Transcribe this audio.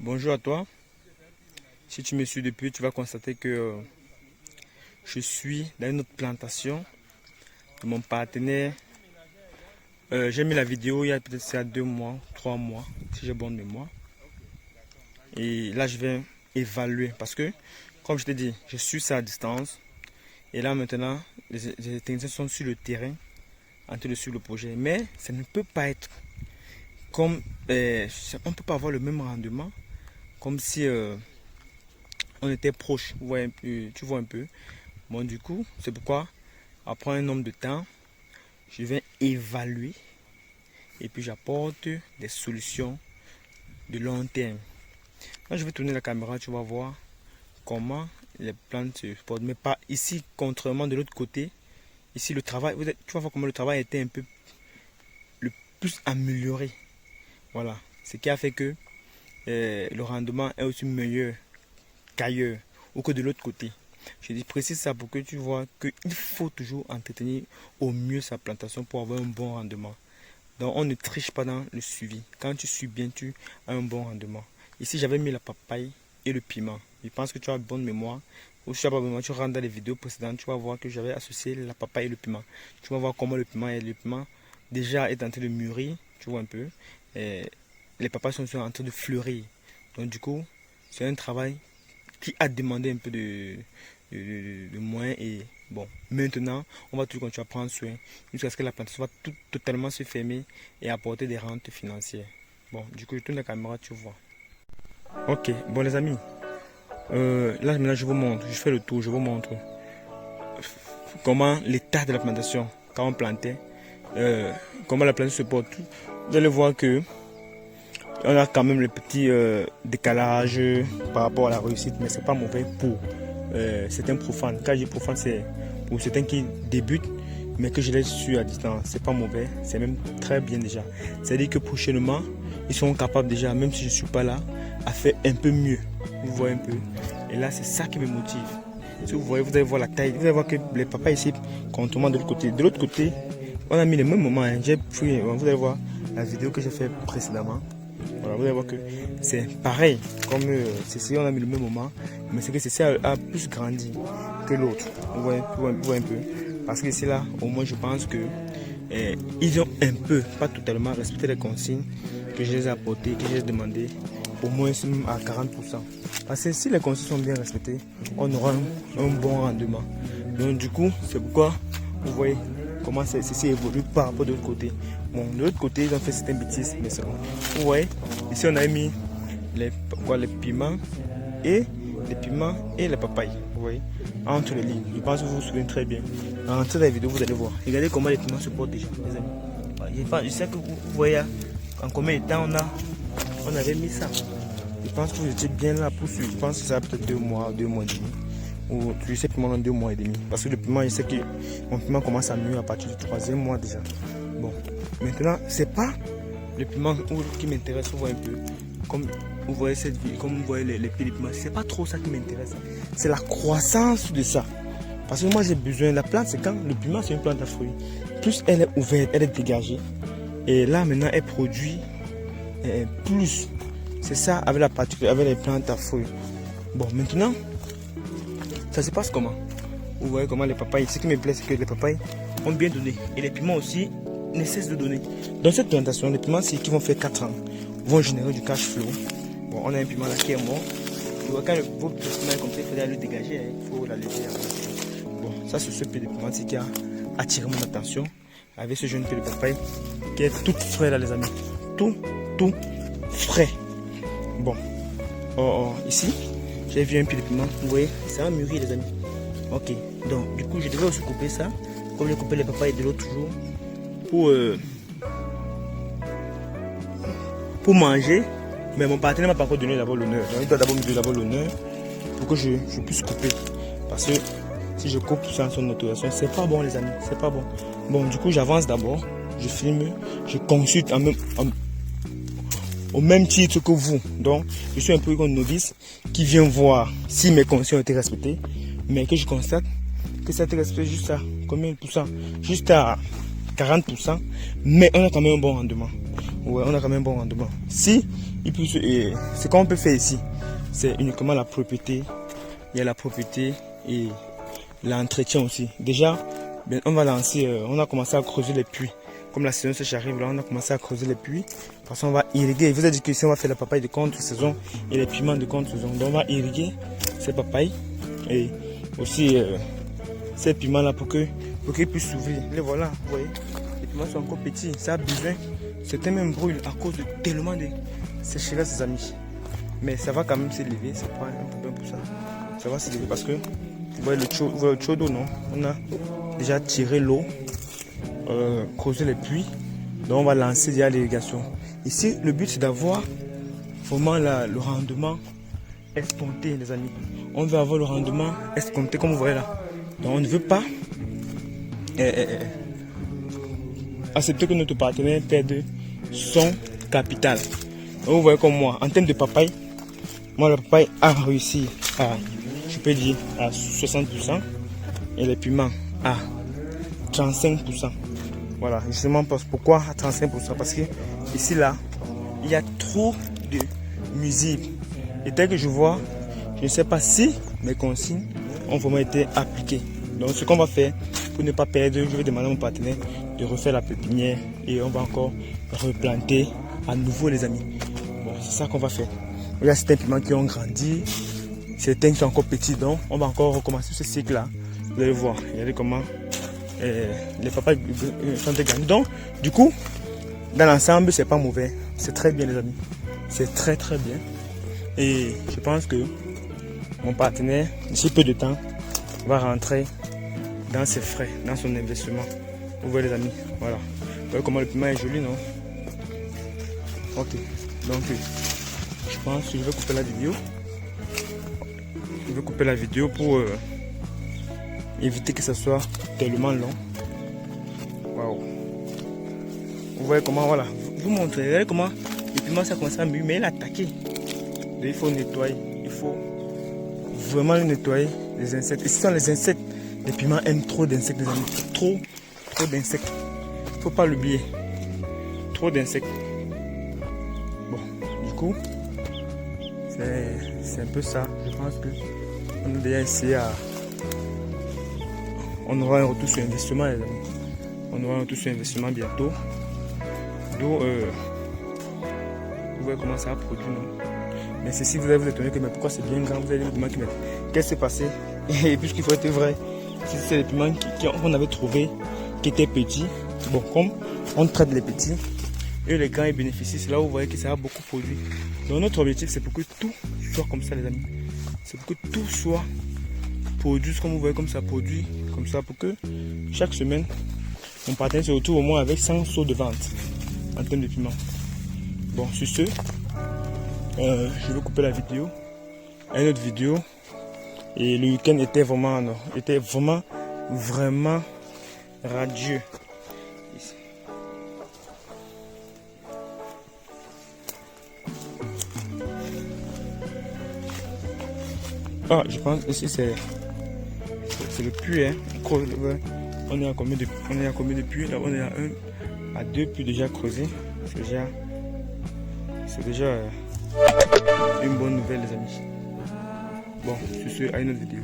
Bonjour à toi. Si tu me suis depuis, tu vas constater que je suis dans une autre plantation de mon partenaire. J'ai mis la vidéo il y a peut-être ça 2 mois, 3 mois, si j'ai bonne mémoire. Et là, je vais évaluer parce que, comme je t'ai dit, je suis ça à distance. Et là, maintenant, les techniciens sont sur le terrain en train de suivre le projet. Mais ça ne peut pas être comme. On ne peut pas avoir le même rendement comme si on était proche. Tu vois un peu. Bon, du coup, c'est pourquoi, après un nombre de temps, je vais évaluer et puis j'apporte des solutions de long terme. Là, je vais tourner la caméra, tu vas voir comment les plantes se portent. Mais pas ici, contrairement de l'autre côté. Ici, le travail, tu vas voir comment le travail a été un peu le plus amélioré. Voilà. Ce qui a fait que le rendement est aussi meilleur qu'ailleurs ou que de l'autre côté. Je dis précise ça pour que tu vois qu'il faut toujours entretenir au mieux sa plantation pour avoir un bon rendement. Donc on ne triche pas dans le suivi. Quand tu suis bien, tu as un bon rendement. Ici j'avais mis la papaye et le piment. Je pense que tu as bonne mémoire. Ou si tu n'as pas bonne mémoire, tu rentres dans les vidéos précédentes, tu vas voir que j'avais associé la papaye et le piment. Tu vas voir comment le piment déjà est en train de mûrir. Tu vois un peu. Et les papayes sont en train de fleurir. Donc du coup, c'est un travail qui a demandé un peu de moins. Et bon, maintenant, on va toujours continuer à prendre soin jusqu'à ce que la plantation va totalement se fermer et apporter des rentes financières. Bon, du coup, je tourne la caméra, tu vois. Ok, bon les amis, là maintenant je vous montre, je fais le tour, je vous montre comment l'état de la plantation, quand on plantait, comment la plantation se porte. Vous allez voir que on a quand même le petit décalage par rapport à la réussite, mais c'est pas mauvais pour certains profanes. Quand je dis profane, c'est pour certains qui débutent, mais que je laisse sur à distance. C'est pas mauvais, c'est même très bien déjà. C'est-à-dire que prochainement, ils sont capables déjà, même si je ne suis pas là, à faire un peu mieux. Vous voyez un peu. Et là, c'est ça qui me motive. Si vous voyez, vous allez voir la taille. Vous allez voir que les papas ici, contrairement de l'autre côté. De l'autre côté, on a mis le même moment. Hein. J'ai pris, vous allez voir la vidéo que j'ai fait précédemment. Voilà, vous allez voir que c'est pareil. Comme ceci, on a mis le même moment. Mais c'est que ceci a plus grandi que l'autre. Vous voyez un peu. Parce que ici, là, au moins, je pense que ils ont un peu, pas totalement, respecté les consignes que je les ai apportées, que j'ai demandé, au moins à 40%. Parce que si les consignes sont bien respectées, on aura un bon rendement. Donc du coup, c'est pourquoi vous voyez comment ceci évolue par rapport de l'autre côté. Bon, de l'autre côté, ils ont fait certaines bêtises, mais c'est bon. Vous voyez, ici on a mis les piments et les papayes. Vous voyez, entre les lignes. Je pense que vous vous souvenez très bien. En entrée de la vidéo, vous allez voir. Regardez comment les piments se portent déjà, les amis. Je sais que vous voyez en combien de temps on avait mis ça. Je pense que vous étiez bien là pour suivre. Je pense que ça a peut-être 2 mois, 2 mois et demi. Ou je sais que moi, 2 mois et demi. Parce que le piment, je sais que mon piment commence à mûrir à partir du 3e mois déjà. Bon, maintenant, c'est pas le piment qui m'intéresse, vous voyez un peu. Comme vous voyez cette vie, comme vous voyez les pieds de piment, c'est pas trop ça qui m'intéresse. C'est la croissance de ça. Parce que moi, j'ai besoin. La plante, c'est quand le piment, c'est une plante à fruits. Plus elle est ouverte, elle est dégagée. Et là, maintenant, elle produit plus. C'est ça avec la particularité, avec les plantes à fruits. Bon, maintenant, ça se passe comment? Vous voyez comment les papayes, ce qui me plaît, c'est que les papayes ont bien donné. Et les piments aussi ne cessent de donner. Dans cette plantation, les piments, qui vont faire 4 ans, vont générer du cash flow. Bon, on a un piment là qui est mort. Tu vois, quand votre piment est comme ça, il faut aller le dégager, hein. Il faut la lever. Bon, ça, c'est ce pied de piment qui a attiré mon attention. Avec ce jeune pied de papaye qui est tout frais là, les amis. Tout frais. Bon, ici, j'ai vu un pied de piment. Vous voyez, ça a mûri, les amis. Ok, donc du coup, je devais aussi couper ça. Comme j'ai coupé les papayes de l'autre jour. Pour manger. Mais mon partenaire m'a pas encore donné d'abord l'honneur. Donc il doit d'abord me donner d'abord l'honneur pour que je puisse couper. Parce que si je coupe sans son autorisation, c'est pas bon, les amis. C'est pas bon. Bon, du coup, j'avance d'abord. Je filme. Je consulte au même titre que vous. Donc, je suis un peu comme novice qui vient voir si mes consignes ont été respectées, mais que je constate que ça a été respecté juste à combien de pourcents? Juste à 40%, mais on a quand même un bon rendement. Ouais, on a quand même un bon rendement. Si Et ce qu'on peut faire ici, c'est uniquement la propriété. Il y a la propriété et l'entretien aussi. Déjà, on va lancer, on a commencé à creuser les puits. Comme la saison sèche arrive, là, on a commencé à creuser les puits. Parce qu'on va irriguer. Je vous ai dit que si on va faire la papaye de contre-saison et les piments de contre-saison, donc on va irriguer ces papayes et aussi ces piments-là pour qu'ils puissent s'ouvrir. Les voilà, vous voyez, les piments sont encore petits. Ça a besoin, certains même brûlent à cause de tellement de sécheresse, ses amis. Mais ça va quand même s'élever, c'est pas un problème pour ça. Ça va s'élever parce que, vous voyez le chaud d'eau, non? On a déjà tiré l'eau, creuser les puits, donc on va lancer déjà l'irrigation. Ici, le but c'est d'avoir vraiment le rendement escompté, les amis. On veut avoir le rendement escompté comme vous voyez là. Donc on ne veut pas accepter que notre partenaire perde son capital. Donc, vous voyez comme moi, en termes de papaye, moi la papaye a réussi à, je peux dire, à 60% et les piments à 35%. Voilà, justement pourquoi à 35%? Parce que ici là, il y a trop de nuisibles. Et tel que je vois, je ne sais pas si mes consignes ont vraiment été appliquées. Donc ce qu'on va faire pour ne pas perdre, je vais demander à mon partenaire de refaire la pépinière et on va encore replanter à nouveau les amis. Bon, c'est ça qu'on va faire. Il y a certains piments qui ont grandi, certains qui sont encore petits, donc on va encore recommencer ce cycle là. Vous allez voir, regardez comment les papayes sont grands. Donc du coup, dans l'ensemble, c'est pas mauvais, c'est très bien les amis, c'est très bien. Et je pense que mon partenaire, d'ici peu de temps, va rentrer dans ses frais, dans son investissement. Vous voyez les amis, voilà. Vous voyez comment le piment est joli, non? Ok, donc je pense que je vais couper la vidéo. Je vais couper la vidéo pour éviter que ça soit tellement long. Waouh. Vous voyez comment, voilà. Vous montrez, regardez comment le piment ça commence à mûrir, mais il a attaqué. Donc, il faut nettoyer, il faut vraiment le nettoyer, les insectes. Et ce sont les insectes. Les piments aiment trop d'insectes, les amis. Trop d'insectes. Il ne faut pas l'oublier. Trop d'insectes. Bon, du coup, c'est un peu ça. Je pense que on a déjà essayé à... On aura un retour sur investissement, les amis. On aura un retour sur investissement bientôt. Donc, vous voyez comment ça a produit, non? Mais ceci, vous allez vous étonner que mais pourquoi c'est bien grand, vous allez vous demander qu'est-ce qui s'est passé. Et puisqu'il faut être vrai, c'est les piments qu'on avait trouvé qui étaient petits. Bon, comme on traite les petits et les grands ils bénéficient, c'est là où vous voyez que ça a beaucoup produit. Donc notre objectif c'est pour que tout soit comme ça les amis. C'est pour que tout soit produit comme vous voyez comme ça produit, comme ça pour que chaque semaine mon partenaire se retrouve au moins avec 100 seaux de vente en termes de piment. Bon, sur ce, je vais couper la vidéo à une autre vidéo. Et le week-end était vraiment radieux. Ah, je pense ici c'est le puits. Hein. On est à combien de puits? Là, on est à 1, à 2 puits déjà creusés. C'est déjà une bonne nouvelle les amis. Bon, sur ce, à une autre vidéo.